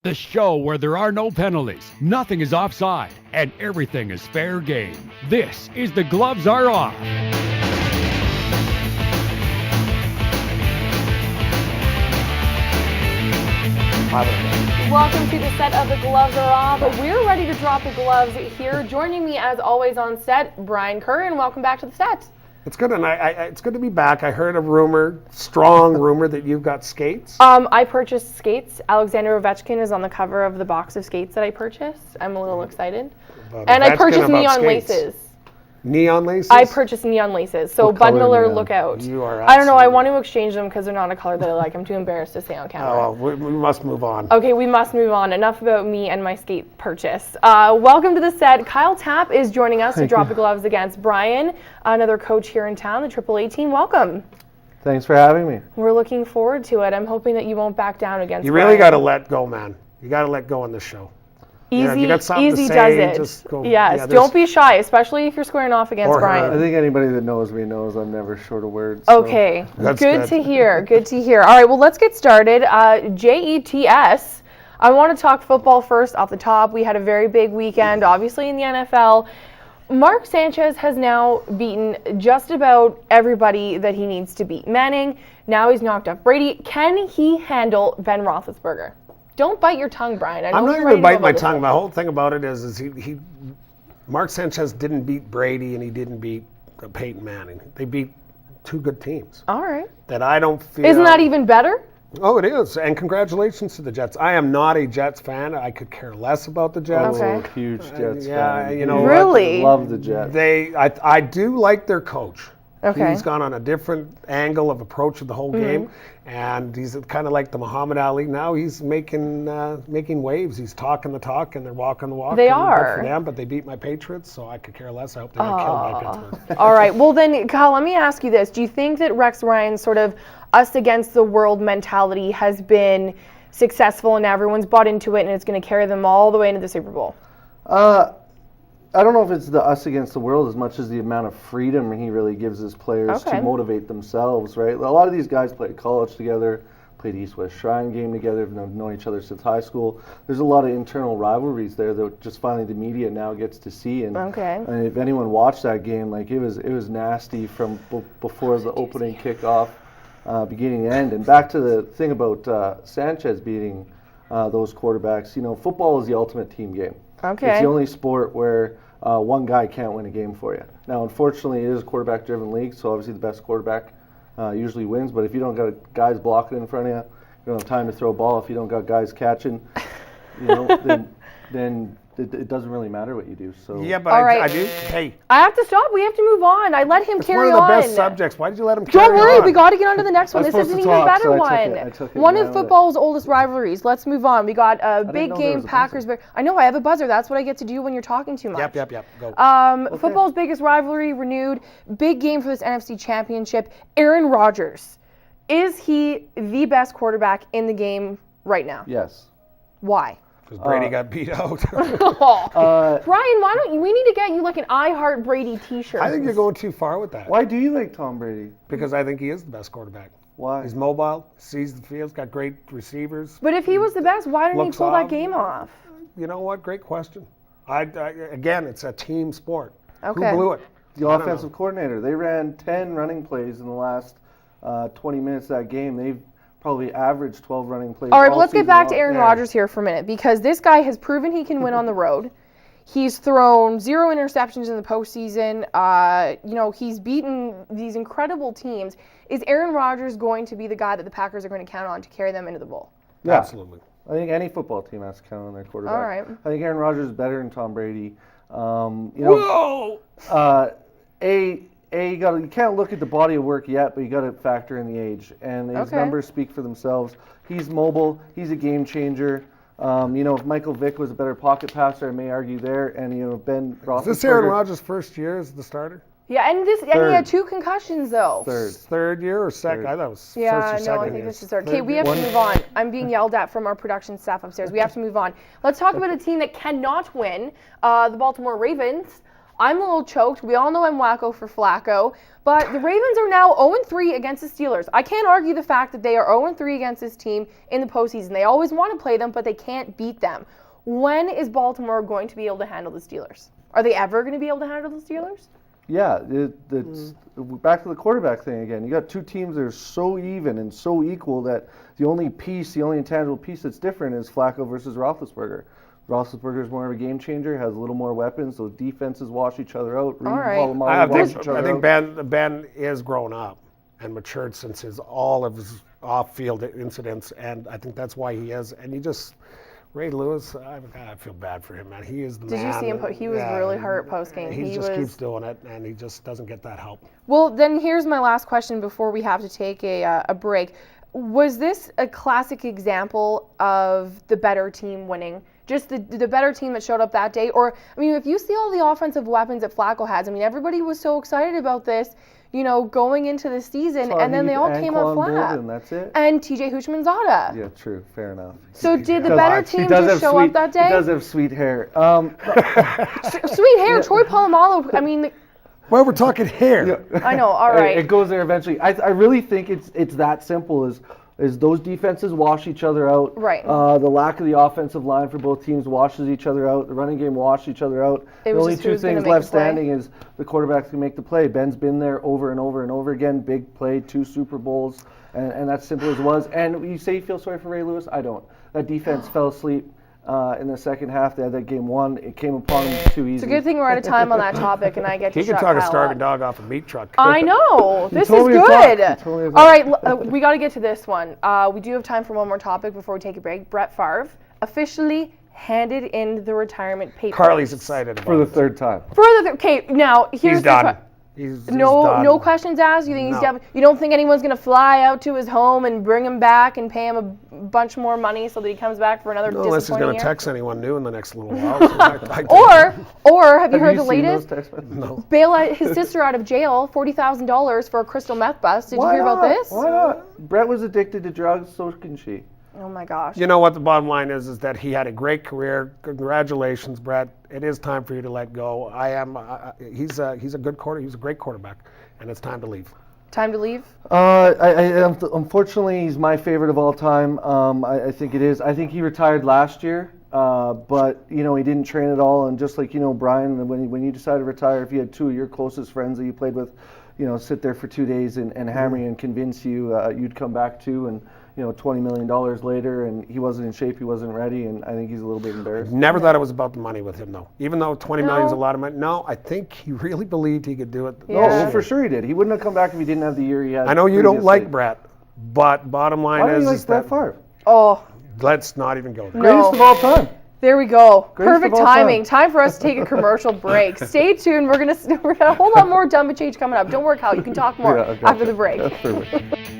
The show where there are no penalties, nothing is offside, and everything is fair game. This is The Gloves Are Off. Welcome to the set of The Gloves Are Off. We're ready to drop the gloves here. Joining me as always on set, Brian Curran. Welcome back to the set. It's good, and it's good to be back. I heard a strong rumor that you've got skates. I purchased skates. Alexander Ovechkin is on the cover of the box of skates that I purchased. I'm a little excited. And I purchased neon laces. Neon laces? I purchased neon laces. So Bud Miller, look out. You are I don't know. I want to exchange them because they're not a color that I like. I'm too embarrassed to say on camera. Oh, we must move on. Okay, we must move on. Enough about me and my skate purchase. Welcome to the set. Kyle Tapp is joining us to drop the gloves against Brian, another coach here in town, the AAA team. Welcome. Thanks for having me. We're looking forward to it. I'm hoping that you won't back down against You really Brian. got to let go, man. You got to let go on this show. Easy, you got something easy to say, does it. just go, yes, don't be shy, especially if you're squaring off against Brian. I think anybody that knows me knows I'm never short of words. Okay, so. Good to hear. Good to hear. All right, well, let's get started. JETS. I want to talk football first off the top. We had a very big weekend, obviously, in the NFL. Mark Sanchez has now beaten just about everybody that he needs to beat. Manning, now he's knocked off Brady. Can he handle Ben Roethlisberger? Don't bite your tongue, Brian. I'm not going to bite my tongue. The whole thing about it is Mark Sanchez didn't beat Brady and he didn't beat Peyton Manning. They beat two good teams. All right. That I don't feel. Isn't that even better? Oh, it is. And congratulations to the Jets. I am not a Jets fan. I could care less about the Jets. Okay. Huge Jets yeah, fan. You know, really? Love the Jets. I do like their coach. Okay. He's gone on a different angle of approach of the whole game, and he's kind of like the Muhammad Ali. Now he's making waves. He's talking the talk, and they're walking the walk. They and are. Good for them, but they beat my Patriots, so I could care less. I hope they get killed by Pittsburgh. All right. Well, then, Kyle, let me ask you this. Do you think that Rex Ryan's sort of us against the world mentality has been successful and everyone's bought into it and it's going to carry them all the way into the Super Bowl? I don't know if it's the us against the world as much as the amount of freedom he really gives his players to motivate themselves, right? A lot of these guys played college together, played East-West Shrine game together, have known each other since high school. There's a lot of internal rivalries there that just finally the media now gets to see. And, and if anyone watched that game, like it was nasty from before the opening kickoff, beginning to end. And back to the thing about Sanchez beating those quarterbacks, you know, football is the ultimate team game. Okay. It's the only sport where one guy can't win a game for you. Now, unfortunately, it is a quarterback-driven league, so obviously the best quarterback usually wins. But if you don't got guys blocking in front of you, you don't have time to throw a ball. If you don't got guys catching, you know, then it doesn't really matter what you do. So yeah, but right. I do. Hey, I have to stop. We have to move on. I let him carry on. It's one of the best subjects. Why did you let him carry on? Don't worry. We got to get on to the next one. This is an even better so one. I took it One of football's oldest rivalries. Let's move on. We got a big game, Packers. I know I have a buzzer. That's what I get to do when you're talking too much. Yep. Go. Football's biggest rivalry renewed. Big game for this NFC Championship. Aaron Rodgers. Is he the best quarterback in the game right now? Yes. Why? Because Brady got beat out. Brian, why don't you? We need to get you like an I Heart Brady T-shirt. I think you're going too far with that. Why do you like Tom Brady? Because I think he is the best quarterback. Why? He's mobile, sees the field, got great receivers. But if he was the best, why didn't he pull that game off? You know what? Great question. Again, it's a team sport. Okay. Who blew it? The offensive coordinator. They ran 10 running plays in the last 20 minutes of that game. They've probably averaged 12 running plays. All right, but let's get back to Aaron Rodgers here for a minute, because this guy has proven he can win on the road. He's thrown 0 interceptions in the postseason. You know, he's beaten these incredible teams. Is Aaron Rodgers going to be the guy that the Packers are going to count on to carry them into the bowl? Yeah. Absolutely. I think any football team has to count on their quarterback. All right. I think Aaron Rodgers is better than Tom Brady. You know, Whoa! You can't look at the body of work yet, but you got to factor in the age, and his numbers speak for themselves. He's mobile. He's a game changer. You know, if Michael Vick was a better pocket passer, I may argue there. And you know, Ben Roethlisberger. Is this Aaron Rodgers' first year as the starter? Yeah, and he had 2 concussions though. Third year or second? I thought it was first or second. I think this is third. Okay, we have to move on. I'm being yelled at from our production staff upstairs. We have to move on. Let's talk about a team that cannot win. The Baltimore Ravens. I'm a little choked. We all know I'm wacko for Flacco. But the Ravens are now 0-3 against the Steelers. I can't argue the fact that they are 0-3 against this team in the postseason. They always want to play them, but they can't beat them. When is Baltimore going to be able to handle the Steelers? Are they ever going to be able to handle the Steelers? Yeah, it's back to the quarterback thing again. You got two teams that are so even and so equal that the only intangible piece that's different is Flacco versus Roethlisberger. Roethlisberger is more of a game changer, has a little more weapons. Those defenses wash each other out. I think Ben is grown up and matured since all of his off-field incidents, and I think that's why he is. And Ray Lewis, I feel bad for him, man. He is the man. Did you see him? He was really hurt post-game. He just keeps doing it, and he just doesn't get that help. Well, then here's my last question before we have to take a break. Was this a classic example of the better team winning? Just the better team that showed up that day? Or, I mean, if you see all the offensive weapons that Flacco has, I mean, everybody was so excited about this, going into the season, and then they all came up flat. And that's it. And TJ Houshmandzadeh. Yeah, true. Fair enough. So did the better team just show up that day? He does have sweet hair. Sweet hair. Troy Polamalu, I mean... Well, we're talking hair. Yeah. I know, all right. It goes there eventually. I really think it's that simple as those defenses wash each other out. Right. The lack of the offensive line for both teams washes each other out. The running game washed each other out. The only two things left standing is the quarterbacks can make the play. Ben's been there over and over and over again. Big play, 2 Super Bowls, and that's simple as it was. And you say you feel sorry for Ray Lewis? I don't. That defense fell asleep. In the second half, they had that game won. It came upon them too easy. It's a good thing we're out of time on that topic, and I get to He can talk a starving dog off a meat truck. I know. This is good. All right, we got to get to this one. We do have time for one more topic before we take a break. Brett Favre officially handed in the retirement papers. Carly's excited about for the third time. Okay, now here's he's done. He's done. No questions asked. You think he's done? You don't think anyone's gonna fly out to his home and bring him back and pay him a bunch more money so that he comes back for another disappointing unless he's gonna year? text anyone new in the next little while. Or have you heard the latest? No. Bail his sister out of jail, $40,000 for a crystal meth bust. Did you hear about this? Why not? Brett was addicted to drugs, so can she. Oh my gosh. You know what the bottom line is that he had a great career. Congratulations, Brett. It is time for you to let go. He's a good quarterback. He's a great quarterback, and it's time to leave. Time to leave? Unfortunately, he's my favorite of all time. I think it is. I think he retired last year, but he didn't train at all. And just like Brian, when you decided to retire, if you had 2 of your closest friends that you played with, sit there for 2 days and hammer you and convince you you'd come back to, and $20 million later, and he wasn't in shape, he wasn't ready, and I think he's a little bit embarrassed. Never thought it was about the money with him, though. Even though $20 million is a lot of money. No, I think he really believed he could do it. Yeah. No, for sure he did. He wouldn't have come back if he didn't have the year he had. I know you don't like Brett, but bottom line Why is, do you like Brett Favre? Oh. Let's not even go there. Greatest of all time. There we go. Greatest Perfect timing. Time for us to take a commercial break. Stay tuned. We're gonna a whole lot more Dumb and Change coming up. Don't worry, Kyle. You can talk more after the break. That's perfect.